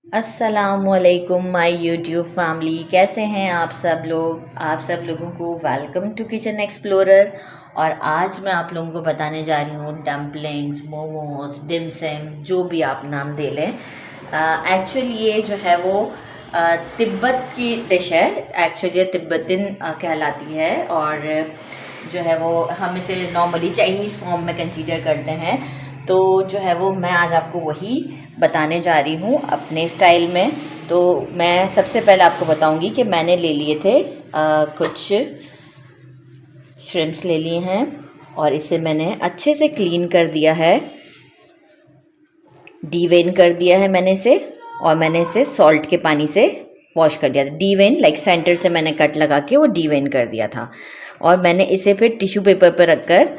अस्सलामुअलैकुम my YouTube family, कैसे हैं आप सब लोग। आप सब लोगों को वेलकम टू किचन एक्सप्लोरर। और आज मैं आप लोगों को बताने जा रही हूँ डम्पलिंग्स, मोमोज, डिमसम, जो भी आप नाम दे लें। एक्चुअली ये जो है वो तिब्बत की डिश है। एक्चुअली ये तिब्बतन कहलाती है और जो है वो हम इसे नॉर्मली चाइनीज़ फॉर्म में कंसीडर करते हैं। तो जो है वो मैं आज आपको वही बताने जा रही हूँ अपने स्टाइल में। तो मैं सबसे पहले आपको बताऊँगी कि मैंने ले लिए थे कुछ श्रिम्प्स ले लिए हैं और इसे मैंने अच्छे से क्लीन कर दिया है, डीवेन कर दिया है मैंने इसे। और मैंने इसे सॉल्ट के पानी से वॉश कर दिया था। डीवेन लाइक सेंटर से मैंने कट लगा के वो डीवेन कर दिया था। और मैंने इसे फिर टिश्यू पेपर पर रखकर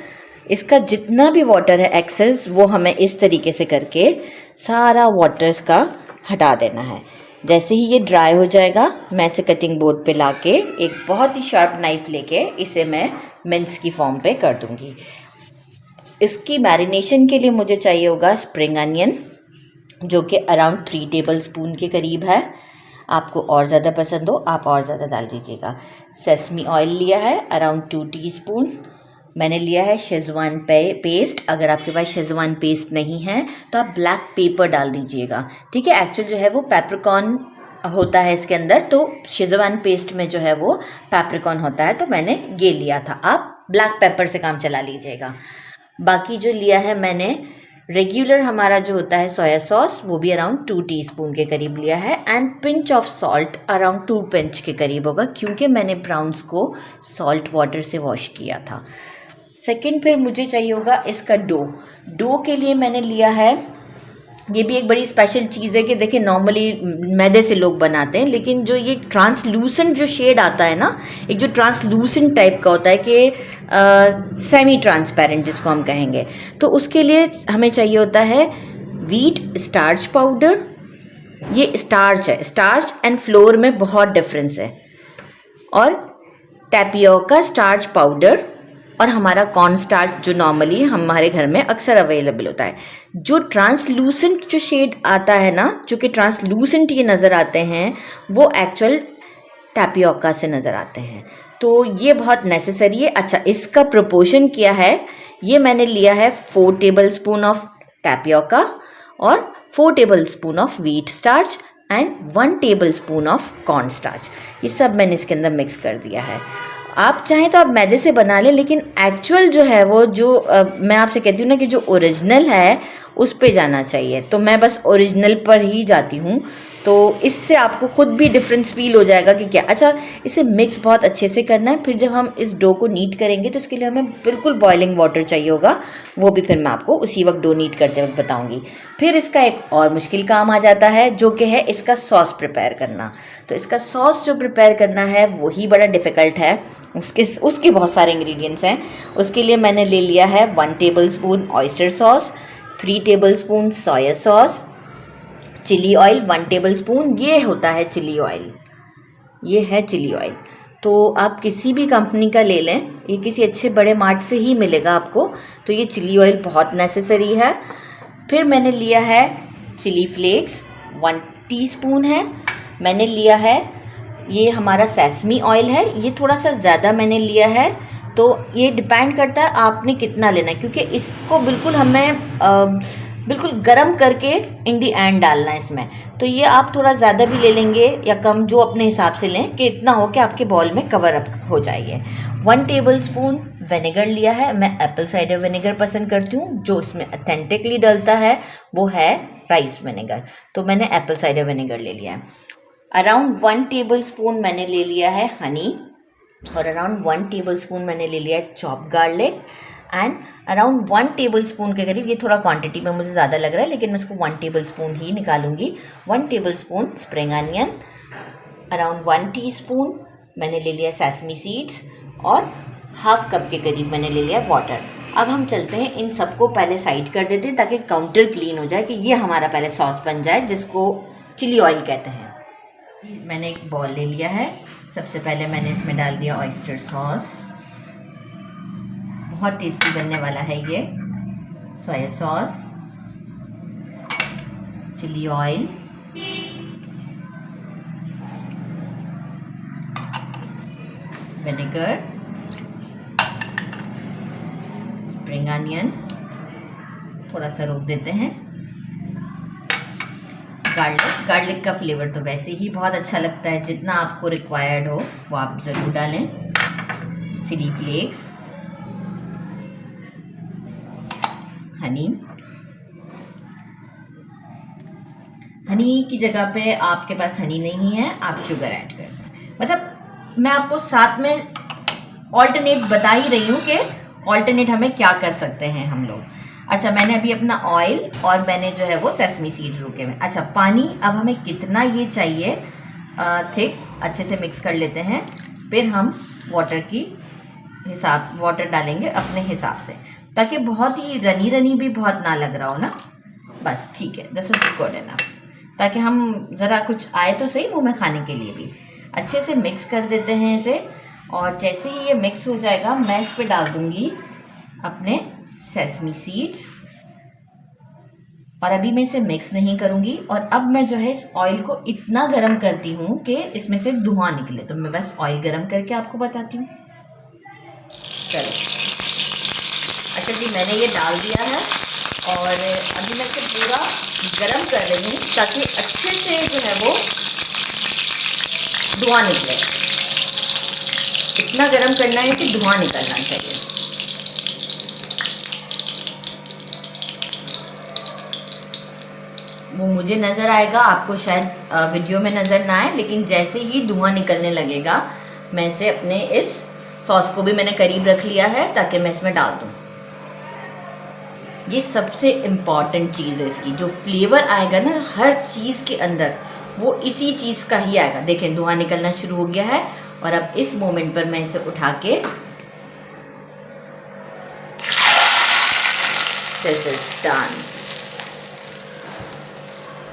इसका जितना भी वाटर है एक्सेस, वो हमें इस तरीके से करके सारा वाटर्स का हटा देना है। जैसे ही ये ड्राई हो जाएगा मैं इसे कटिंग बोर्ड पे लाके एक बहुत ही शार्प नाइफ़ लेके इसे मैं मिन्स की फॉर्म पे कर दूँगी। इसकी मैरिनेशन के लिए मुझे चाहिए होगा स्प्रिंग अनियन, जो कि अराउंड 3 टेबल स्पून के करीब है। आपको और ज़्यादा पसंद हो आप और ज़्यादा डाल दीजिएगा। सेसमी ऑयल लिया है अराउंड 2 टीस्पून। मैंने लिया है शेज़वान पेस्ट। अगर आपके पास शेज़वान पेस्ट नहीं है तो आप ब्लैक पेपर डाल दीजिएगा, ठीक है। एक्चुअल जो है वो पेपरकॉर्न होता है इसके अंदर, तो शेज़वान पेस्ट में जो है वो पेपरकॉर्न होता है, तो मैंने ये लिया था। आप ब्लैक पेपर से काम चला लीजिएगा। बाकी जो लिया है मैंने रेगुलर हमारा जो होता है सोया सॉस, वो भी अराउंड 2 टीस्पून के करीब लिया है। And pinch of salt around 2 pinch के करीब होगा, क्योंकि मैंने प्राउन्स को सॉल्ट वाटर से वॉश किया था। सेकंड फिर मुझे चाहिए होगा इसका डो के लिए मैंने लिया है। ये भी एक बड़ी स्पेशल चीज़ है कि देखिए नॉर्मली मैदे से लोग बनाते हैं, लेकिन जो ये ट्रांसलूसेंट जो शेड आता है ना, एक जो ट्रांसलूसेंट टाइप का होता है कि सेमी ट्रांसपेरेंट जिसको हम कहेंगे, तो उसके लिए हमें चाहिए होता है व्हीट स्टार्च पाउडर। ये स्टार्च है, स्टार्च एंड फ्लोर में बहुत डिफरेंस है। और टैपियोका स्टार्च पाउडर और हमारा कॉर्न स्टार्च जो नॉर्मली हमारे घर में अक्सर अवेलेबल होता है। जो ट्रांसलूसेंट जो शेड आता है ना, जो कि ट्रांसलूसेंट ये नज़र आते हैं, वो एक्चुअल टैपियोका से नज़र आते हैं। तो ये बहुत नेसेसरी है। अच्छा, इसका प्रोपोर्शन क्या है, ये मैंने लिया है 4 टेबल स्पून ऑफ टैपियोका और 4 table spoon of wheat starch and 1 table spoon of corn starch. ये सब मैंने इसके अंदर मिक्स कर दिया है। आप चाहें तो आप मैदे से बना लें, लेकिन एक्चुअल जो है वो जो मैं आपसे कहती हूँ ना कि जो ओरिजिनल है उस पे जाना चाहिए, तो मैं बस ओरिजिनल पर ही जाती हूँ। तो इससे आपको खुद भी डिफरेंस फील हो जाएगा कि क्या। अच्छा, इसे मिक्स बहुत अच्छे से करना है। फिर जब हम इस डो को नीट करेंगे तो इसके लिए हमें बिल्कुल बॉइलिंग वाटर चाहिए होगा, वो भी फिर मैं आपको उसी वक्त डो नीट करते वक्त बताऊंगी। फिर इसका एक और मुश्किल काम आ जाता है, जो कि है इसका सॉस प्रिपेयर करना। तो इसका सॉस जो प्रिपेयर करना है वही बड़ा डिफ़िकल्ट है। उसके बहुत सारे इंग्रेडिएंट्स हैं। उसके लिए मैंने ले लिया है 1 tablespoon oyster sauce, 3 tablespoon soya sauce, chilli oil 1 tablespoon. ये होता है चिली ऑयल, ये है चिली ऑयल। तो आप किसी भी कंपनी का ले लें, ये किसी अच्छे बड़े मार्ट से ही मिलेगा आपको। तो ये चिली ऑयल बहुत नेसेसरी है। फिर मैंने लिया है चिली फ्लेक्स 1 टीस्पून है। मैंने लिया है ये हमारा सेसमी ऑयल है, ये थोड़ा सा ज़्यादा मैंने लिया है। तो ये डिपेंड करता है आपने कितना लेना है, क्योंकि इसको बिल्कुल हमें बिल्कुल गरम करके इन दी एंड डालना है इसमें। तो ये आप थोड़ा ज़्यादा भी ले लेंगे या कम, जो अपने हिसाब से लें कि इतना हो कि आपके बॉल में कवर अप हो जाइए। 1 टेबल स्पून विनेगर लिया है। मैं एप्पल साइडर विनेगर पसंद करती हूँ। जो इसमें ऑथेंटिकली डलता है वो है राइस विनेगर, तो मैंने एप्पल साइडर विनेगर ले लिया है। अराउंड 1 टेबल स्पून मैंने ले लिया है हनी, और अराउंड 1 टेबल स्पून मैंने ले लिया है chop garlic, and around 1 table spoon के करीब, ये थोड़ा क्वांटिटी में मुझे ज़्यादा लग रहा है लेकिन मैं इसको 1 टेबल स्पून ही निकालूंगी। 1 table spoon spring onion, around 1 teaspoon मैंने ले लिया सेसमी सीड्स, और हाफ कप के करीब मैंने ले लिया वाटर। अब हम चलते हैं, इन सबको पहले साइड कर देते हैं ताकि काउंटर क्लीन हो जाए, कि ये हमारा पहले सॉस बन जाए जिसको चिली ऑयल कहते हैं। मैंने एक बॉल ले लिया है। सबसे पहले मैंने इसमें डाल दिया ऑयस्टर सॉस, बहुत टेस्टी बनने वाला है ये। Soya sauce, chilli oil, vinegar, spring onion, थोड़ा सा रोक देते हैं, गार्लिक का फ्लेवर तो वैसे ही बहुत अच्छा लगता है, जितना आपको रिक्वायर्ड हो वो आप ज़रूर डालें। चिली फ्लेक्स, हनी की जगह पे आपके पास हनी नहीं है, आप शुगर ऐड कर दें। मतलब मैं आपको साथ में ऑल्टरनेट बता ही रही हूँ कि ऑल्टरनेट हमें क्या कर सकते हैं हम लोग। अच्छा, मैंने अभी अपना ऑयल और मैंने जो है वो सेसमी सीड रुके में। अच्छा, पानी अब हमें कितना ये चाहिए थिक, अच्छे से मिक्स कर लेते हैं। फिर हम वाटर डालेंगे अपने हिसाब से, ताकि बहुत ही रनी रनी भी बहुत ना लग रहा हो ना। बस ठीक है, दिस इज गुड इनफ, ताकि हम ज़रा कुछ आए तो सही मुंह में खाने के लिए भी। अच्छे से मिक्स कर देते हैं इसे, और जैसे ही ये मिक्स हो जाएगा मैं इस पर डाल दूँगी अपने सेसमी सीड्स। और अभी मैं इसे मिक्स नहीं करूँगी। और अब मैं जो है इस ऑयल को इतना गर्म करती हूँ कि इसमें से धुआं निकले। तो मैं बस ऑयल गर्म करके आपको बताती हूँ। चलो, अच्छा जी, मैंने ये डाल दिया है और अभी मैं इसे पूरा गरम कर रही हूँ, ताकि अच्छे से जो है वो धुआं निकले। इतना गरम करना है कि धुआं निकलना चाहिए। वो मुझे नज़र आएगा, आपको शायद वीडियो में नज़र ना आए, लेकिन जैसे ही धुआं निकलने लगेगा मैं इसे अपने इस सॉस को भी मैंने करीब रख लिया है ताकि मैं इसमें डाल दूँ। ये सबसे इम्पॉर्टेंट चीज़ है इसकी, जो फ्लेवर आएगा ना हर चीज़ के अंदर, वो इसी चीज़ का ही आएगा। देखें, धुआं निकलना शुरू हो गया है और अब इस मोमेंट पर मैं इसे उठा के दिस इज डन।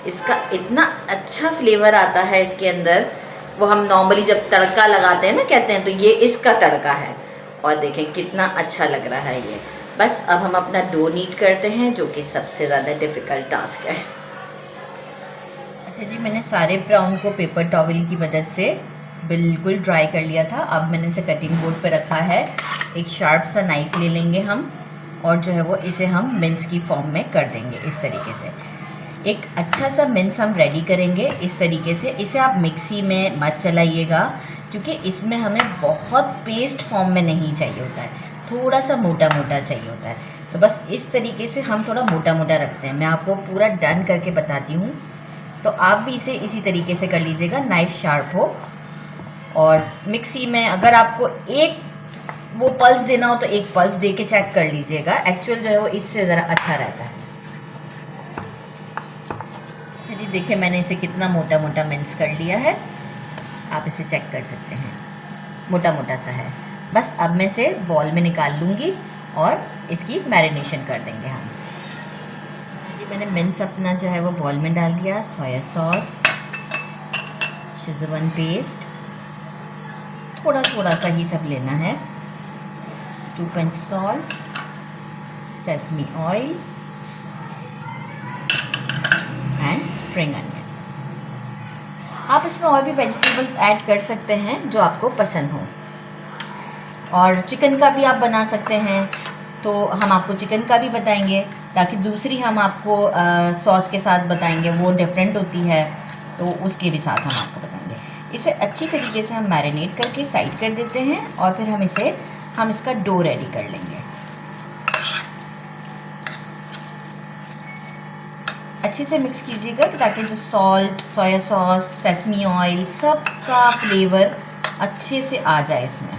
इसका इतना अच्छा फ्लेवर आता है इसके अंदर, वो हम नॉर्मली जब तड़का लगाते हैं ना कहते हैं, तो ये इसका तड़का है। और देखें कितना अच्छा लग रहा है ये। बस अब हम अपना डो नीट करते हैं, जो कि सबसे ज़्यादा डिफ़िकल्ट टास्क है। अच्छा जी, मैंने सारे ब्राउन को पेपर टॉवल की मदद से बिल्कुल ड्राई कर लिया था। अब मैंने इसे कटिंग बोर्ड पे रखा है। एक शार्प सा नाइफ ले लेंगे हम, और जो है वो इसे हम मिन्स की फॉर्म में कर देंगे इस तरीके से। एक अच्छा सा मिन्स हम रेडी करेंगे इस तरीके से। इसे आप मिक्सी में मत चलाइएगा, क्योंकि इसमें हमें बहुत पेस्ट फॉर्म में नहीं चाहिए होता है, थोड़ा सा मोटा मोटा चाहिए होता है। तो बस इस तरीके से हम थोड़ा मोटा मोटा रखते हैं। मैं आपको पूरा डन करके बताती हूँ, तो आप भी इसे इसी तरीके से कर लीजिएगा, नाइफ शार्प हो। और मिक्सी में अगर आपको एक वो पल्स देना हो तो एक पल्स दे के चेक कर लीजिएगा। एक्चुअल जो है वो इससे ज़रा अच्छा रहता है। जी देखिए, मैंने इसे कितना मोटा मोटा मिन्स कर लिया है, आप इसे चेक कर सकते हैं, मोटा मोटा सा है। बस अब मैं इसे बॉल में निकाल लूँगी और इसकी मैरिनेशन कर देंगे हम। जी मैंने मिन्स अपना जो है वो बॉल में डाल दिया। सोया सॉस, शेज़वान पेस्ट, थोड़ा थोड़ा सा ही सब लेना है, 2 pinch salt, sesame oil and spring onion. आप इसमें और भी वेजिटेबल्स ऐड कर सकते हैं जो आपको पसंद हो, और चिकन का भी आप बना सकते हैं। तो हम आपको चिकन का भी बताएंगे, ताकि दूसरी हम आपको सॉस के साथ बताएंगे, वो डिफरेंट होती है, तो उसके भी साथ हम आपको बताएंगे। इसे अच्छी तरीके से हम मैरिनेट करके साइड कर देते हैं, और फिर हम इसका डो रेडी कर लेंगे। अच्छे से मिक्स कीजिएगा, ताकि जो salt, soya sauce, sesame oil, सब का फ्लेवर अच्छे से आ जाए इसमें।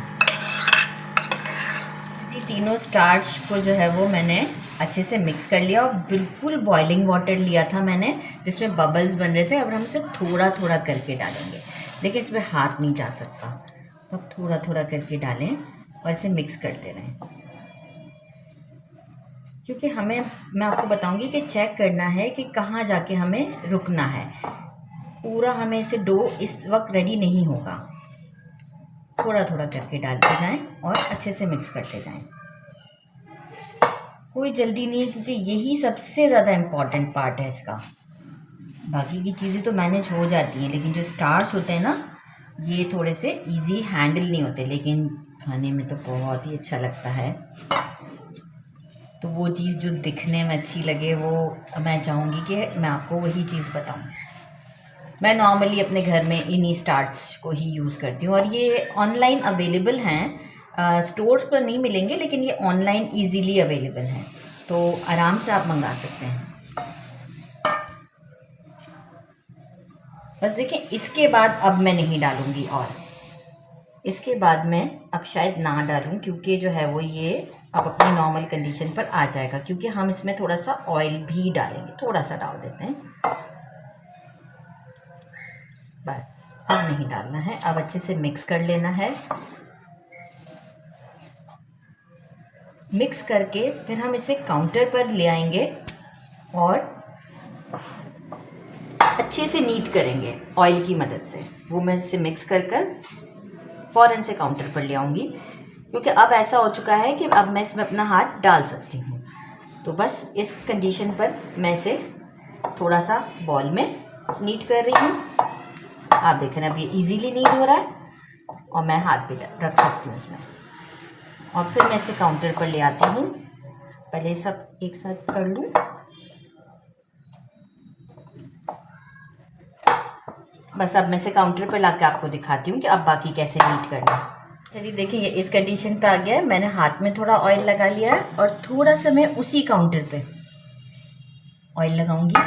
ये तीनों स्टार्च को जो है वो मैंने अच्छे से मिक्स कर लिया, और बिल्कुल बॉइलिंग वाटर लिया था मैंने, जिसमें बबल्स बन रहे थे। अब हम इसे थोड़ा थोड़ा करके डालेंगे। देखिए, इसमें हाथ नहीं जा सकता, तो अब थोड़ा थोड़ा करके डालें और इसे मिक्स करते रहें, क्योंकि मैं आपको बताऊंगी कि चेक करना है कि कहाँ जाके हमें रुकना है। पूरा हमें इसे डो इस वक्त रेडी नहीं होगा, थोड़ा थोड़ा करके डालते जाएं और अच्छे से मिक्स करते जाएं। कोई जल्दी नहीं है, क्योंकि यही सबसे ज़्यादा इम्पॉर्टेंट पार्ट है इसका। बाकी की चीज़ें तो मैनेज हो जाती हैं, लेकिन जो स्टार्च होते हैं ना, ये थोड़े से इजी हैंडल नहीं होते, लेकिन खाने में तो बहुत ही अच्छा लगता है। तो वो चीज़ जो दिखने में अच्छी लगे वो मैं चाहूँगी कि मैं आपको वही चीज़ बताऊँ। मैं नॉर्मली अपने घर में इन्हीं स्टार्च को ही यूज़ करती हूँ, और ये ऑनलाइन अवेलेबल हैं, स्टोर्स पर नहीं मिलेंगे, लेकिन ये ऑनलाइन इजीली अवेलेबल हैं, तो आराम से आप मंगा सकते हैं। बस देखें, इसके बाद अब मैं नहीं डालूँगी, और इसके बाद मैं अब शायद ना डालूँ, क्योंकि जो है वो ये अब अपनी नॉर्मल कंडीशन पर आ जाएगा, क्योंकि हम इसमें थोड़ा सा ऑयल भी डालेंगे, थोड़ा सा डाल देते हैं, बस अब नहीं डालना है। अब अच्छे से मिक्स कर लेना है। मिक्स करके फिर हम इसे काउंटर पर ले आएंगे और अच्छे से नीट करेंगे ऑयल की मदद से। वो मैं इसे मिक्स कर कर फ़ौरन से काउंटर पर ले आऊँगी, क्योंकि अब ऐसा हो चुका है कि अब मैं इसमें अपना हाथ डाल सकती हूँ। तो बस इस कंडीशन पर मैं इसे थोड़ा सा बॉल में नीट कर रही हूँ। आप देख रहे हैं अब ये इजीली नीट हो रहा है, और मैं हाथ भी रख सकती हूँ इसमें, और फिर मैं इसे काउंटर पर ले आती हूँ। पहले सब एक साथ कर लूँ। बस अब मैं इसे काउंटर पर ला के आपको दिखाती हूँ कि अब बाकी कैसे नीट करना है। चलिए देखिए, ये इस कंडीशन पे आ गया है। मैंने हाथ में थोड़ा ऑयल लगा लिया है, और थोड़ा सा मैं उसी काउंटर पे ऑयल लगाऊंगी,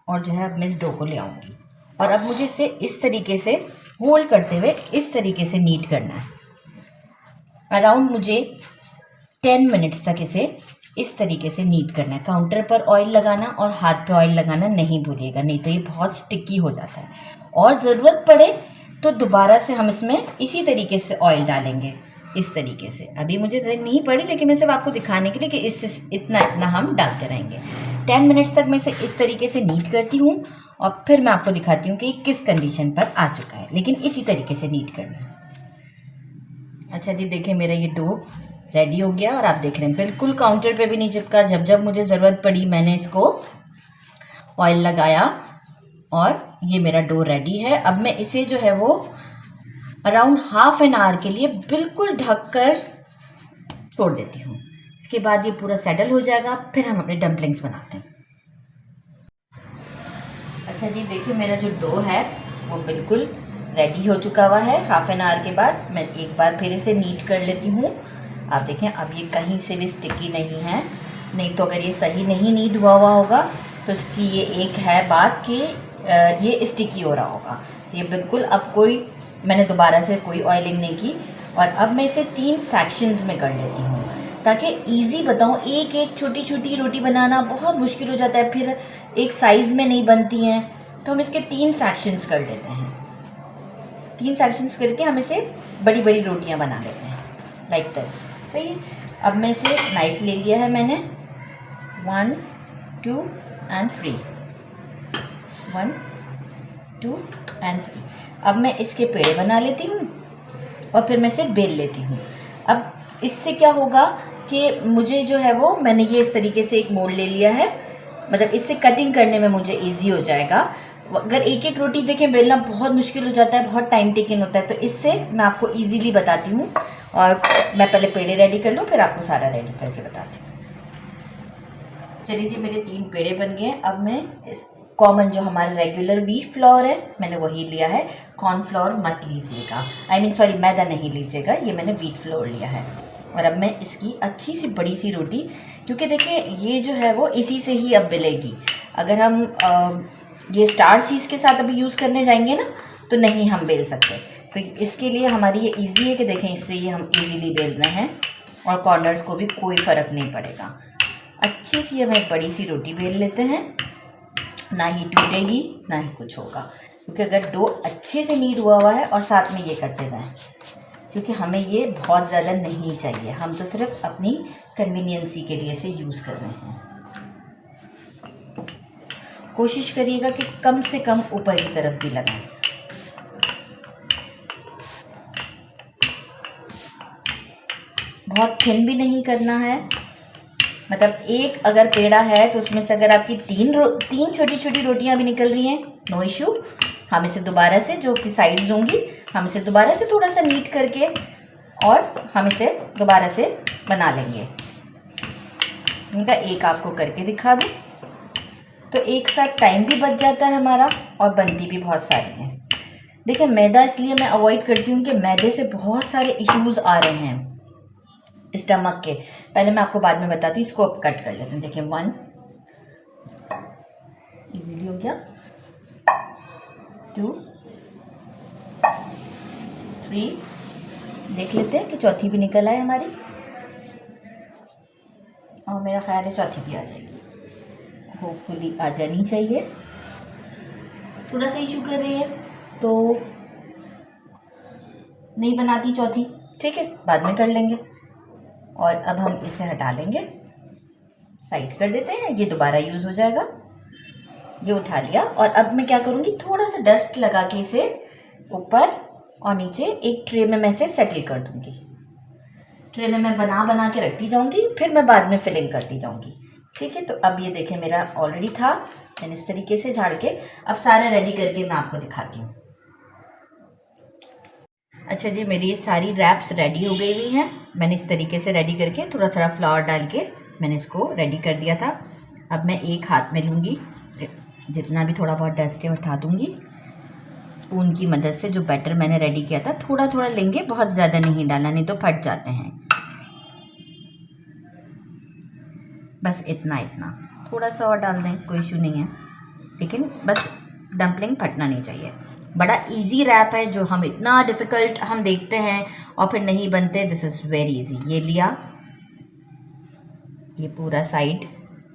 और जो है अब मैं इस डो को ले आऊँगी, और अब मुझे इसे इस तरीके से होल्ड करते हुए इस तरीके से नीट करना है। अराउंड मुझे 10 मिनट्स तक इसे इस तरीके से नीट करना है। काउंटर पर ऑयल लगाना और हाथ पे ऑयल लगाना नहीं भूलिएगा, नहीं तो ये बहुत स्टिकी हो जाता है। और ज़रूरत पड़े तो दोबारा से हम इसमें इसी तरीके से ऑयल डालेंगे, इस तरीके से। अभी मुझे नहीं पड़ी, लेकिन मैं सिर्फ आपको दिखाने के लिए कि इससे इतना इतना हम डालते रहेंगे। 10 मिनट्स तक मैं इसे इस तरीके से नीट करती हूँ, और फिर मैं आपको दिखाती हूँ कि किस कंडीशन पर आ चुका है, लेकिन इसी तरीके से नीट करना है। अच्छा जी, देखिए मेरा ये डो रेडी हो गया, और आप देख रहे हैं बिल्कुल काउंटर पे भी नहीं चिपका। जब जब मुझे ज़रूरत पड़ी मैंने इसको ऑयल लगाया, और ये मेरा डो रेडी है। अब मैं इसे जो है वो अराउंड हाफ एन आवर के लिए बिल्कुल ढक कर छोड़ देती हूँ। इसके बाद ये पूरा सेटल हो जाएगा, फिर हम अपने डम्पलिंग्स बनाते हैं। अच्छा जी, देखिए मेरा जो डो है वो बिल्कुल रेडी हो चुका हुआ है। हाफ एन आवर के बाद मैं एक बार फिर इसे नीट कर लेती हूँ। आप देखें अब ये कहीं से भी स्टिकी नहीं है, नहीं तो अगर ये सही नहीं नीट हुआ होगा तो इसकी ये एक है बात कि ये स्टिकी हो रहा होगा। तो ये बिल्कुल अब मैंने दोबारा से कोई ऑयलिंग नहीं की, और अब मैं इसे 3 सेक्शंस में कर लेती हूँ, ताकि इजी बताऊँ। एक एक छोटी छोटी रोटी बनाना बहुत मुश्किल हो जाता है, फिर एक साइज़ में नहीं बनती हैं, तो हम इसके 3 सेक्शंस कर लेते हैं। 3 सेक्शंस करके हम इसे बड़ी बड़ी रोटियां बना लेते हैं, लाइक दिस। सही है। अब मैं इसे नाइफ ले लिया है मैंने, 1 2 and 3, 1 2 and 3। अब मैं इसके पेड़े बना लेती हूँ, और फिर मैं इसे बेल लेती हूँ। अब इससे क्या होगा कि मुझे जो है वो मैंने ये इस तरीके से एक मोल्ड ले लिया है, मतलब इससे कटिंग करने में मुझे इजी हो जाएगा। अगर एक एक रोटी देखें बेलना बहुत मुश्किल हो जाता है, बहुत टाइम टेकिंग होता है, तो इससे मैं आपको इजीली बताती हूँ। और मैं पहले पेड़े रेडी कर लूँ, फिर आपको सारा रेडी करके बताती हूँ। चलिए जी, मेरे 3 पेड़े बन गए। अब मैं इस कॉमन जो हमारा रेगुलर व्हीट फ्लोर है मैंने वही लिया है, कॉर्नफ्लोर मत लीजिएगा, सॉरी मैदा नहीं लीजिएगा, ये मैंने व्हीट फ्लोर लिया है। और अब मैं इसकी अच्छी सी बड़ी सी रोटी, क्योंकि देखिए ये जो है वो इसी से ही अब मिलेगी। अगर हम ये स्टार चीज़ के साथ अभी यूज़ करने जाएंगे ना, तो नहीं हम बेल सकते। तो इसके लिए हमारी ये इजी है कि देखें इससे ये हम इजीली बेल रहे हैं, और कॉर्नर्स को भी कोई फ़र्क नहीं पड़ेगा। अच्छी सी हम एक बड़ी सी रोटी बेल लेते हैं, ना ही टूटेगी ना ही कुछ होगा, क्योंकि अगर डो अच्छे से नीट हुआ है, और साथ में ये करते जाएं, क्योंकि हमें ये बहुत ज़्यादा नहीं चाहिए, हम तो सिर्फ अपनी कन्वीनियंसी के लिए इसे यूज़ कर रहे हैं। कोशिश करिएगा कि कम से कम ऊपर की तरफ भी लगाएं। बहुत थिन भी नहीं करना है, मतलब एक अगर पेड़ा है तो उसमें से अगर आपकी तीन छोटी छोटी रोटियां भी निकल रही हैं, नो इशू, हम इसे दोबारा से, जो कि साइड्स होंगी, हम इसे दोबारा से थोड़ा सा नीट करके और हम इसे दोबारा से बना लेंगे। इनका एक आपको करके दिखा दूँ तो एक साथ टाइम भी बच जाता है हमारा और बनती भी बहुत सारी हैं। देखिए मैदा इसलिए मैं अवॉइड करती हूँ कि मैदे से बहुत सारे इश्यूज आ रहे हैं स्टमक के। पहले मैं आपको बाद में बताती हूँ, इसको अब कट कर लेते हैं। देखिए 1 इजीली हो गया, 2 3, देख लेते हैं कि चौथी भी निकल आए हमारी, और मेरा ख्याल है चौथी भी आ जाएगी, होपफुली आ जानी चाहिए। थोड़ा सा इशू कर रही है तो नहीं बनाती चौथी, ठीक है बाद में कर लेंगे। और अब हम इसे हटा लेंगे, साइड कर देते हैं, ये दोबारा यूज़ हो जाएगा। ये उठा लिया और अब मैं क्या करूँगी, थोड़ा सा डस्ट लगा के इसे ऊपर और नीचे एक ट्रे में मैं इसे सेटल कर दूँगी। ट्रे में मैं बना के रखती जाऊँगी, फिर मैं बाद में फिलिंग करती जाऊँगी, ठीक है। तो अब ये देखें मेरा ऑलरेडी था, मैंने इस तरीके से झाड़ के अब सारा रेडी करके मैं आपको दिखाती हूँ। अच्छा जी, मेरी ये सारी रैप्स रेडी हो गई हुई हैं। मैंने इस तरीके से रेडी करके थोड़ा थोड़ा फ्लावर डाल के मैंने इसको रेडी कर दिया था। अब मैं एक हाथ में लूँगी, जितना भी थोड़ा बहुत डस्ट है उठा दूँगी स्पून की मदद से। जो बैटर मैंने रेडी किया था थोड़ा थोड़ा लेंगे, बहुत ज़्यादा नहीं डालना, नहीं तो फट जाते हैं। बस इतना थोड़ा सा और डाल दें, कोई इशू नहीं है, लेकिन बस डम्पलिंग फटना नहीं चाहिए। बड़ा इजी रैप है, जो हम इतना डिफ़िकल्ट हम देखते हैं और फिर नहीं बनते, दिस इज़ वेरी इजी। ये लिया, ये पूरा साइड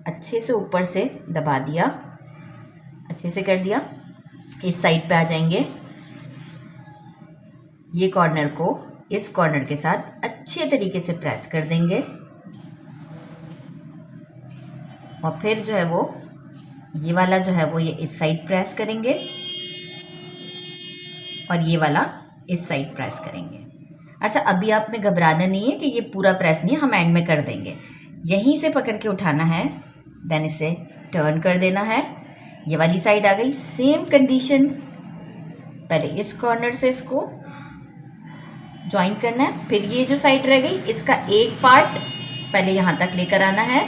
अच्छे से ऊपर से दबा दिया, अच्छे से कर दिया। इस साइड पे आ जाएंगे, ये कॉर्नर को इस कॉर्नर के साथ अच्छे तरीके से प्रेस कर देंगे और फिर जो है वो ये वाला जो है वो ये इस साइड प्रेस करेंगे और ये वाला इस साइड प्रेस करेंगे। अच्छा, अभी आपने घबराना नहीं है कि ये पूरा प्रेस नहीं है, हम एंड में कर देंगे। यहीं से पकड़ के उठाना है, देन इसे टर्न कर देना है। ये वाली साइड आ गई, सेम कंडीशन, पहले इस कॉर्नर से इसको ज्वाइन करना है, फिर ये जो साइड रह गई इसका एक पार्ट पहले यहाँ तक लेकर आना है,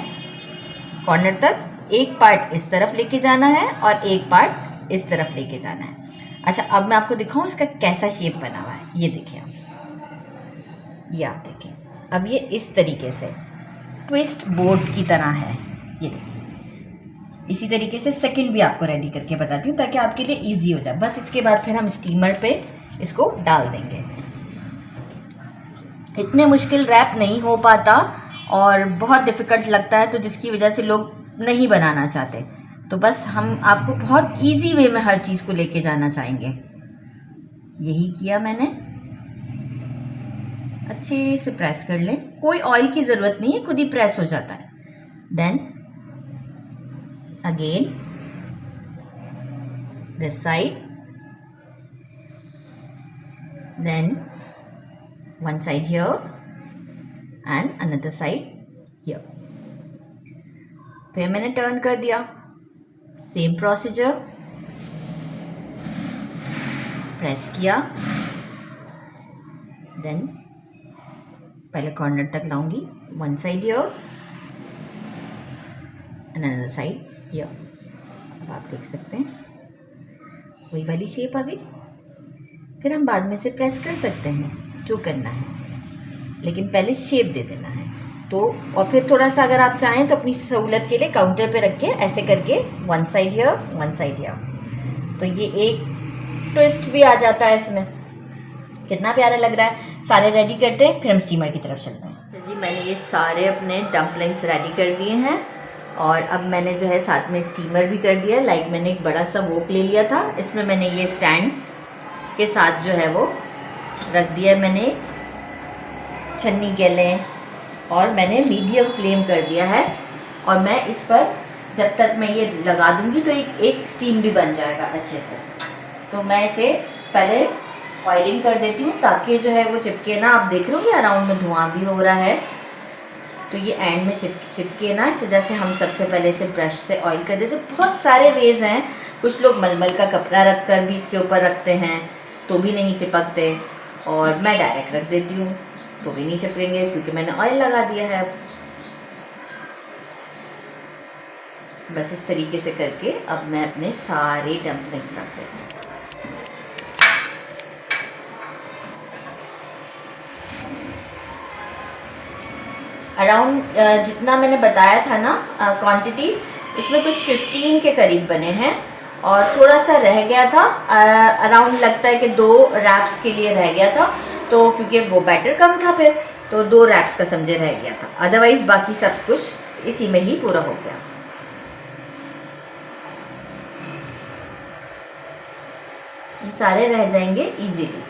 कॉर्नर तक, एक पार्ट इस तरफ लेके जाना है और एक पार्ट इस तरफ लेके जाना है। अच्छा, अब मैं आपको दिखाऊं इसका कैसा शेप बना हुआ है। ये देखिए आप, ये आप देखें, अब ये इस तरीके से ट्विस्ट बोर्ड की तरह है। ये देखिए, इसी तरीके से सेकंड भी आपको रेडी करके बताती हूँ ताकि आपके लिए इजी हो जाए। बस इसके बाद फिर हम स्टीमर पे इसको डाल देंगे। इतने मुश्किल रैप नहीं हो पाता और बहुत डिफ़िकल्ट लगता है, तो जिसकी वजह से लोग नहीं बनाना चाहते। तो बस हम आपको बहुत इजी वे में हर चीज़ को लेके जाना चाहेंगे। यही किया मैंने, अच्छे से प्रेस कर लें, कोई ऑयल की ज़रूरत नहीं है, खुद ही प्रेस हो जाता है। Then again this side, then one side here and another side here। फिर मैंने टर्न कर दिया, सेम प्रोसीजर, प्रेस किया, देन पहले कॉर्नर तक लाऊंगी, one side here and another side here। अब आप देख सकते हैं वही वाली शेप आ गई। फिर हम बाद में से प्रेस कर सकते हैं, जो करना है, लेकिन पहले शेप दे देना है। तो और फिर थोड़ा सा अगर आप चाहें तो अपनी सहूलत के लिए काउंटर पे रख के ऐसे करके one side here, one side here, तो ये एक ट्विस्ट भी आ जाता है इसमें। कितना प्यारा लग रहा है। सारे रेडी करते हैं, फिर हम स्टीमर की तरफ चलते हैं। तो जी मैंने ये सारे अपने डम्पलिंग्स रेडी कर दिए हैं और अब मैंने जो है साथ में स्टीमर भी कर दिया। लाइक मैंने एक बड़ा सा वोक ले लिया था, इसमें मैंने ये स्टैंड के साथ जो है वो रख दिया, मैंने छन्नी के लिए, और मैंने मीडियम फ्लेम कर दिया है। और मैं इस पर जब तक मैं ये लगा दूंगी तो एक स्टीम भी बन जाएगा अच्छे से। तो मैं इसे पहले ऑयलिंग कर देती हूँ ताकि जो है वो चिपके ना। आप देख रहे हो कि अराउंड में धुआं भी हो रहा है। तो ये एंड में चिपके ना, इस वजह से हम सबसे पहले इसे ब्रश से ऑयल कर देते। बहुत सारे वेज हैं, कुछ लोग मलमल का कपड़ा रख कर भी इसके ऊपर रखते हैं तो भी नहीं चिपकते, और मैं डायरेक्ट रख देती हूँ तो भी नहीं चिपकेंगे क्योंकि मैंने ऑयल लगा दिया है। बस इस तरीके से करके अब मैं अपने सारे डम्पलिंग्स रख देती हूँ। अराउंड जितना मैंने बताया था ना क्वांटिटी, इसमें कुछ 15 के करीब बने हैं और थोड़ा सा रह गया था। अराउंड लगता है कि 2 रैप्स के लिए रह गया था, तो क्योंकि वो बैटर कम था फिर तो 2 रैप्स का समझे रह गया था, अदरवाइज बाकी सब कुछ इसी में ही पूरा हो गया। ये सारे रह जाएंगे इजीली।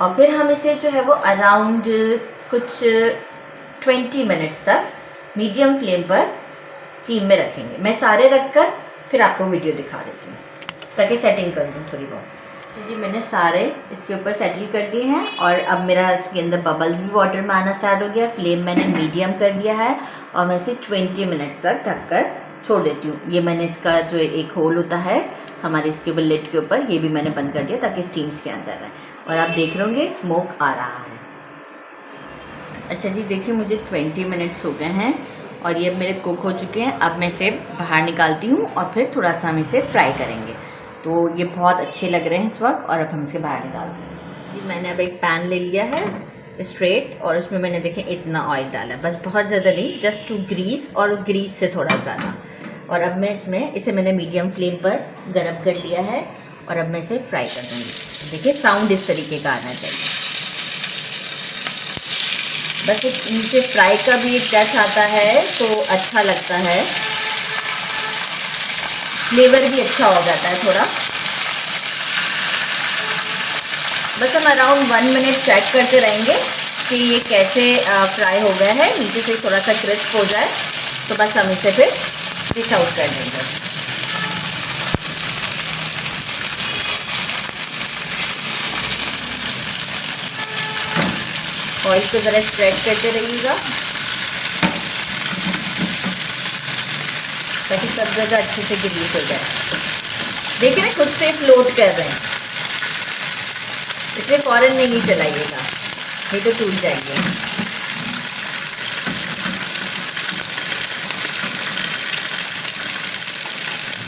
और फिर हम इसे जो है वो अराउंड कुछ 20 मिनट्स तक मीडियम फ्लेम पर स्टीम में रखेंगे। मैं सारे रखकर फिर आपको वीडियो दिखा देती हूँ ताकि सेटिंग कर दूँ थोड़ी बहुत। जी मैंने सारे इसके ऊपर सेटल कर दिए हैं और अब मेरा इसके अंदर बबल्स भी वाटर में आना स्टार्ट हो गया। फ्लेम मैंने मीडियम कर दिया है और मैं इसे 20 मिनट्स तक ढककर छोड़ देती हूँ। ये मैंने इसका जो एक होल होता है हमारे इसके ऊपर लिड के ऊपर, ये भी मैंने बंद कर दिया ताकि स्टीम्स के अंदर रहे। और आप देख रहे होंगे स्मोक आ रहा है। अच्छा जी देखिए मुझे 20 मिनट्स हो गए हैं और ये मेरे कुक हो चुके हैं। अब मैं इसे बाहर निकालती हूँ और फिर थोड़ा सा हम इसे फ्राई करेंगे। तो ये बहुत अच्छे लग रहे हैं इस वक्त और अब हम इसे बाहर निकालते हैं। जी मैंने अब एक पैन ले लिया है स्ट्रेट और उसमें मैंने देखें इतना ऑयल डाला है, बस बहुत ज़्यादा नहीं, जस्ट टू ग्रीस और ग्रीस से थोड़ा ज़्यादा। और अब मैं इसे मैंने मीडियम फ्लेम पर गर्म कर लिया है और अब मैं इसे फ्राई कर दूँगी। देखिए साउंड इस तरीके का आना चाहिए। बस इनसे फ्राई का भी एक टच आता है तो अच्छा लगता है, फ्लेवर भी अच्छा हो जाता है थोड़ा। बस हम अराउंड 1 मिनट चेक करते रहेंगे कि ये कैसे फ्राई हो गया है, नीचे से थोड़ा सा क्रिस्प हो जाए तो बस हम इसे फिर डिश आउट कर देंगे। ऑयल को ज़रा स्प्रेड करते रहिएगा ताकि सब जगह अच्छे से ग्रीस हो जाए। देखिए ना खुद से फ्लोट कर रहे हैं, इसलिए फौरन नहीं चलाइएगा, नहीं तो टूट जाएंगे।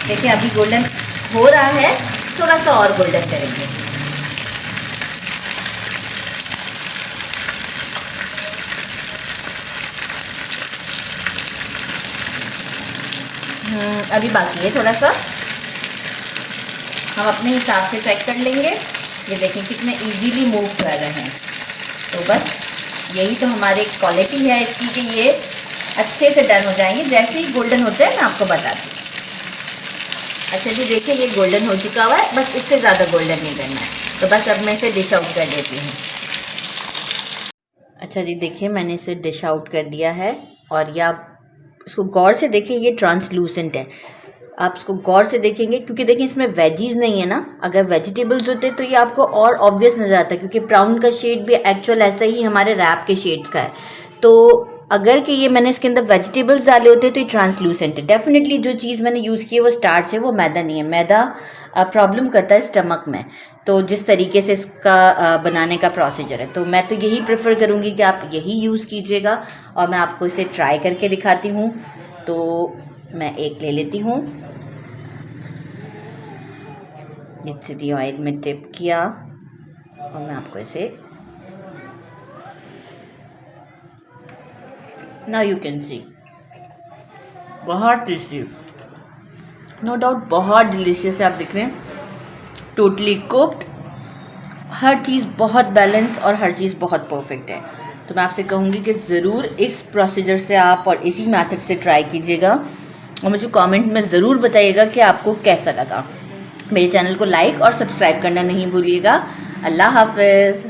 देखिए अभी गोल्डन हो रहा है, थोड़ा सा और गोल्डन करेंगे। अभी बाकी है थोड़ा सा, हम अपने हिसाब से चेक कर लेंगे। ये देखें कितने इजीली मूव कर रहे हैं। तो बस यही तो हमारी क्वालिटी है इसकी कि ये अच्छे से डन हो जाएंगे। जैसे ही गोल्डन होता है मैं आपको बताती हूँ। अच्छा जी देखिए ये गोल्डन हो चुका हुआ है, बस इससे ज़्यादा गोल्डन नहीं करना है। तो बस अब मैं इसे डिश आउट कर देती हूँ। अच्छा जी देखिए मैंने इसे डिश आउट कर दिया है और ये आप इसको गौर से देखें, ये ट्रांसलूसेंट है। आप इसको गौर से देखेंगे क्योंकि देखिए इसमें वेजीज नहीं है ना, अगर वेजिटेबल्स होते तो ये आपको और ऑब्वियस नज़र आता है क्योंकि ब्राउन का शेड भी एक्चुअल ऐसा ही हमारे रैप के शेड्स का है। तो अगर कि ये मैंने इसके अंदर वेजिटेबल्स डाले होते तो ये ट्रांसलूसेंट है। डेफिनेटली जो चीज़ मैंने यूज़ की है वो स्टार्च है, वो मैदा नहीं है। मैदा प्रॉब्लम करता है स्टमक में। तो जिस तरीके से इसका बनाने का प्रोसीजर है, तो मैं तो यही प्रेफर करूँगी कि आप यही यूज़ कीजिएगा। और मैं आपको इसे ट्राई करके दिखाती हूँ। तो मैं एक ले लेती हूँ, सीधी ऑयल में टिप किया और मैं आपको इसे, नाउ यू कैन सी, बहुत टेस्टी, नो डाउट बहुत डिलीशियस है। आप देख रहे हैं टोटली कुक्ड, हर चीज़ बहुत बैलेंस और हर चीज़ बहुत परफेक्ट है। तो मैं आपसे कहूँगी कि ज़रूर इस प्रोसीजर से आप और इसी मेथड से ट्राई कीजिएगा और मुझे कमेंट में ज़रूर बताइएगा कि आपको कैसा लगा। मेरे चैनल को लाइक और सब्सक्राइब करना नहीं भूलिएगा। अल्लाह हाफ़िज़।